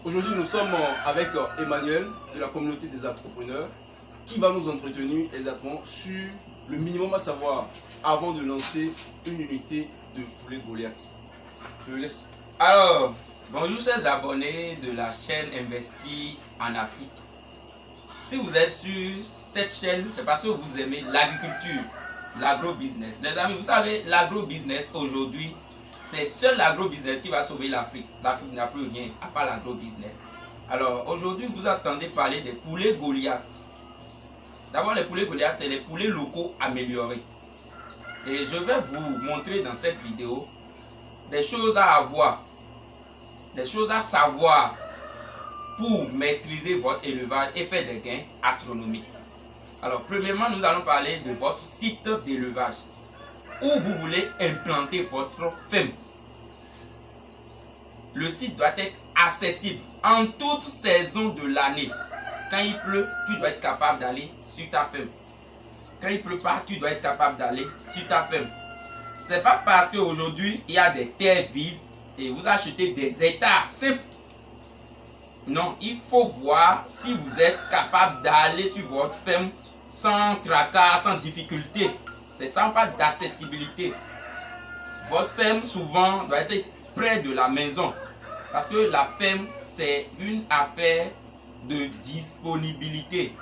Aujourd'hui, nous sommes avec Emmanuel de la communauté des entrepreneurs qui va nous entretenir exactement sur le minimum à savoir avant de lancer une unité de poulet Goliath. Je le laisse. Alors, bonjour chers abonnés de la chaîne Investis en Afrique. Si vous êtes sur cette chaîne, c'est parce que vous aimez l'agriculture, l'agro-business. Les amis, vous savez, l'agro-business aujourd'hui, c'est seul l'agro-business qui va sauver l'Afrique. L'Afrique n'a plus rien à part l'agro-business. Alors, aujourd'hui, vous entendez parler des poulets Goliath. D'abord, les poulets Goliath, c'est les poulets locaux améliorés. Et je vais vous montrer dans cette vidéo des choses à avoir, des choses à savoir pour maîtriser votre élevage et faire des gains astronomiques. Alors, premièrement, nous allons parler de votre site d'élevage où vous voulez implanter votre ferme. Le site doit être accessible en toute saison de l'année. Quand il pleut, tu dois être capable d'aller sur ta ferme. Quand il ne pleut pas, tu dois être capable d'aller sur ta ferme. Ce n'est pas parce qu'aujourd'hui, il y a des terres vives et vous achetez des hectares simples. Non, il faut voir si vous êtes capable d'aller sur votre ferme sans tracas, sans difficulté. C'est ça, pas d'accessibilité. Votre ferme, souvent, doit être près de la maison. Parce que la ferme, c'est une affaire de disponibilité.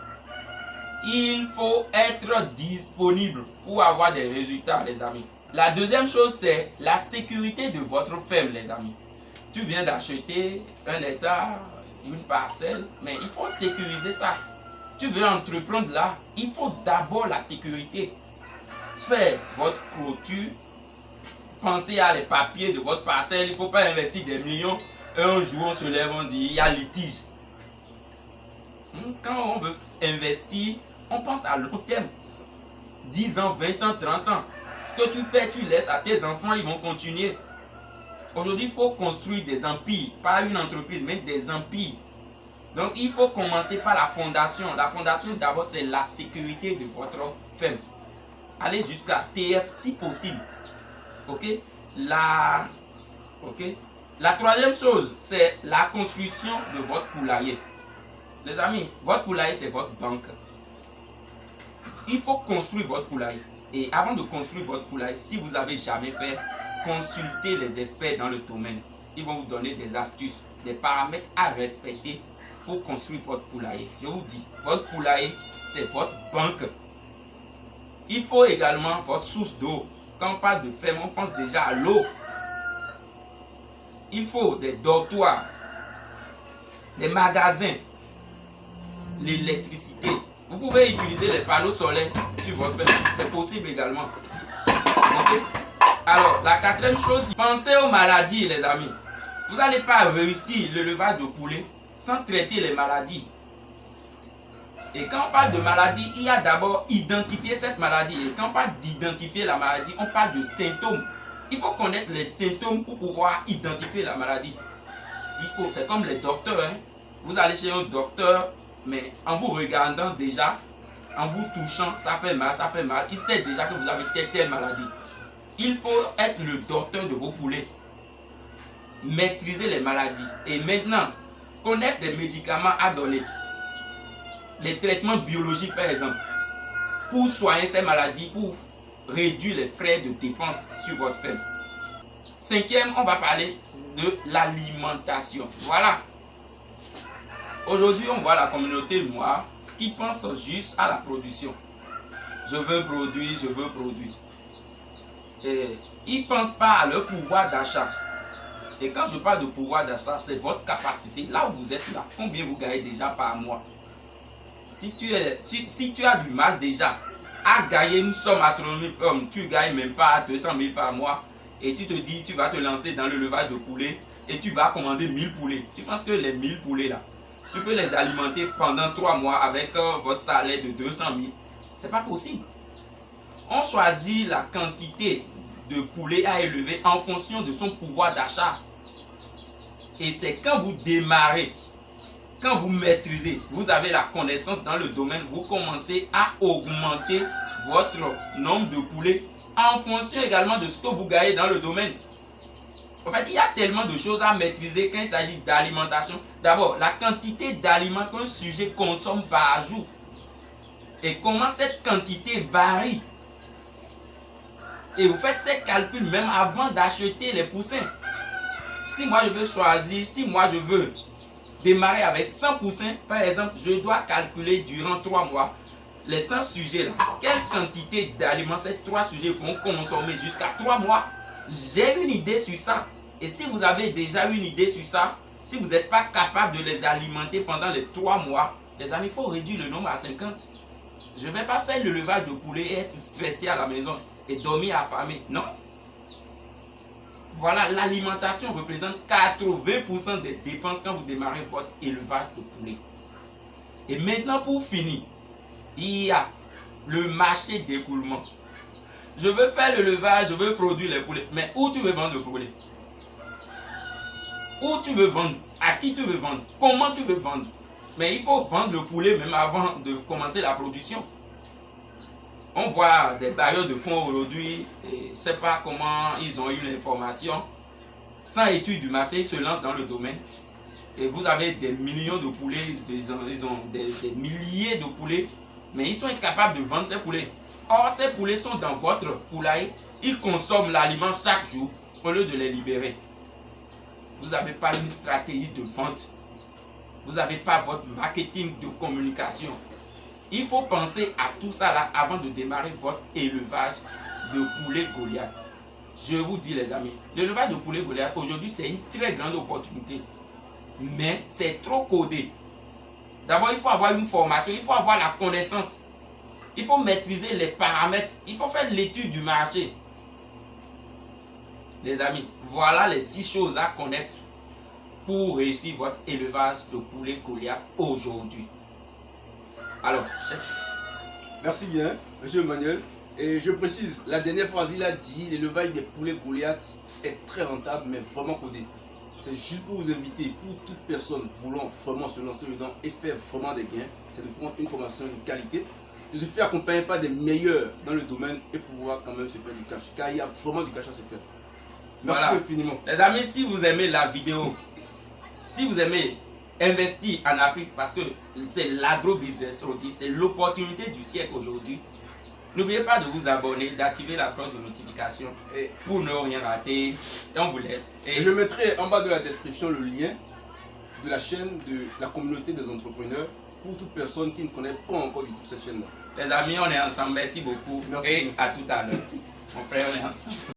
Il faut être disponible pour avoir des résultats, les amis. La deuxième chose, c'est la sécurité de votre ferme, les amis. Tu viens d'acheter un hectare, une parcelle, mais il faut sécuriser ça. Tu veux entreprendre là, il faut d'abord la sécurité. Faire votre clôture, pensez à les papiers de votre parcelle, il ne faut pas investir des millions. Un jour, on se lève, on dit, il y a litige. Quand on veut investir, on pense à long terme. 10 ans, 20 ans, 30 ans. Ce que tu fais, tu laisses à tes enfants, ils vont continuer. Aujourd'hui, il faut construire des empires. Pas une entreprise, mais des empires. Donc, il faut commencer par la fondation. La fondation, d'abord, c'est la sécurité de votre ferme. Allez jusqu'à TF si possible. Ok? La troisième chose, c'est la construction de votre poulailler. Les amis, votre poulailler, c'est votre banque. Il faut construire votre poulailler. Et avant de construire votre poulailler, si vous n'avez jamais fait, consultez les experts dans le domaine. Ils vont vous donner des astuces, des paramètres à respecter pour construire votre poulailler. Je vous dis, votre poulailler, c'est votre banque. Il faut également votre source d'eau. Quand on parle de ferme, on pense déjà à l'eau. Il faut des dortoirs, des magasins, l'électricité. Vous pouvez utiliser les panneaux solaires sur votre ferme. C'est possible également. Okay? Alors, la quatrième chose, pensez aux maladies, les amis. Vous n'allez pas réussir l'élevage de poulet sans traiter les maladies. Et quand on parle de maladie, il y a d'abord identifier cette maladie. Et quand on parle d'identifier la maladie, on parle de symptômes. Il faut connaître les symptômes pour pouvoir identifier la maladie. C'est comme les docteurs. Hein. Vous allez chez un docteur, mais en vous regardant déjà, en vous touchant, ça fait mal, ça fait mal. Il sait déjà que vous avez telle maladie. Il faut être le docteur de vos poulets. Maîtriser les maladies. Et maintenant, connaître des médicaments à donner. Les traitements biologiques, par exemple. Pour soigner ces maladies, pour réduire les frais de dépenses sur votre ferme. Cinquième, on va parler de l'alimentation. Voilà. Aujourd'hui, on voit la communauté noire qui pense juste à la production. Je veux produire, je veux produire. Et ils ne pensent pas à leur pouvoir d'achat. Et quand je parle de pouvoir d'achat, c'est votre capacité. Là où vous êtes là, combien vous gagnez déjà par mois? Si tu as du mal déjà à gagner une somme astronomique, comme tu ne gagnes même pas 200 000 par mois, et tu te dis tu vas te lancer dans l'élevage de poulets et tu vas commander 1000 poulets. Tu penses que les 1000 poulets là, tu peux les alimenter pendant 3 mois avec votre salaire de 200 000? C'est pas possible. On choisit la quantité de poulets à élever en fonction de son pouvoir d'achat. Et c'est quand vous démarrez, quand vous maîtrisez, vous avez la connaissance dans le domaine, vous commencez à augmenter votre nombre de poulets en fonction également de ce que vous gagnez dans le domaine. En fait, il y a tellement de choses à maîtriser quand il s'agit d'alimentation. D'abord, la quantité d'aliments qu'un sujet consomme par jour. Et comment cette quantité varie. Et vous faites ces calculs même avant d'acheter les poussins. Si moi je veux choisir, si moi je veux démarrer avec 100 poussins, par exemple, je dois calculer durant 3 mois les 100 sujets là. Quelle quantité d'aliments ces 3 sujets vont consommer jusqu'à 3 mois. J'ai une idée sur ça. Et si vous avez déjà une idée sur ça, si vous n'êtes pas capable de les alimenter pendant les 3 mois, les amis, il faut réduire le nombre à 50. Je ne vais pas faire le levage de poulet et être stressé à la maison et dormir affamé. Non. Voilà, l'alimentation représente 80% des dépenses quand vous démarrez votre élevage de poulet. Et maintenant, pour finir, il y a le marché d'écoulement. Je veux faire le levage, je veux produire les poulets. Mais où tu veux vendre le poulet? Où tu veux vendre? À qui tu veux vendre? Comment tu veux vendre? Mais il faut vendre le poulet même avant de commencer la production. On voit des bailleurs de fonds aujourd'hui, je ne sais pas comment ils ont eu l'information. Sans étude du marché, ils se lancent dans le domaine. Et vous avez des millions de poulets, ils ont des milliers de poulets, mais ils sont incapables de vendre ces poulets. Or, ces poulets sont dans votre poulailler, ils consomment l'aliment chaque jour au lieu de les libérer. Vous n'avez pas une stratégie de vente. Vous n'avez pas votre marketing de communication. Il faut penser à tout ça là avant de démarrer votre élevage de poulet Goliath. Je vous dis les amis, l'élevage de poulet Goliath aujourd'hui c'est une très grande opportunité. Mais c'est trop codé. D'abord il faut avoir une formation, il faut avoir la connaissance. Il faut maîtriser les paramètres. Il faut faire l'étude du marché. Les amis, voilà les 6 choses à connaître pour réussir votre élevage de poulet Goliath aujourd'hui. Alors, chef. Merci bien, monsieur Emmanuel. Et je précise, la dernière phrase, il a dit l'élevage des poulets Goliath est très rentable, mais vraiment codé. C'est juste pour vous inviter, pour toute personne voulant vraiment se lancer dedans et faire vraiment des gains, c'est de prendre une formation de qualité, de se faire accompagner par des meilleurs dans le domaine et pouvoir quand même se faire du cash. Car il y a vraiment du cash à se faire. Merci Voilà. infiniment. Les amis, si vous aimez la vidéo, si vous aimez investir en Afrique, parce que c'est l'agro-business aujourd'hui, c'est l'opportunité du siècle aujourd'hui, n'oubliez pas de vous abonner, d'activer la cloche de notification Et pour ne rien rater. Et on vous laisse. je mettrai en bas de la description le lien de la chaîne de la communauté des entrepreneurs pour toute personne qui ne connaît pas encore du tout cette chaîne-là. Les amis, on est ensemble. Merci beaucoup. Merci. Et à tout à l'heure. Mon frère, on est ensemble.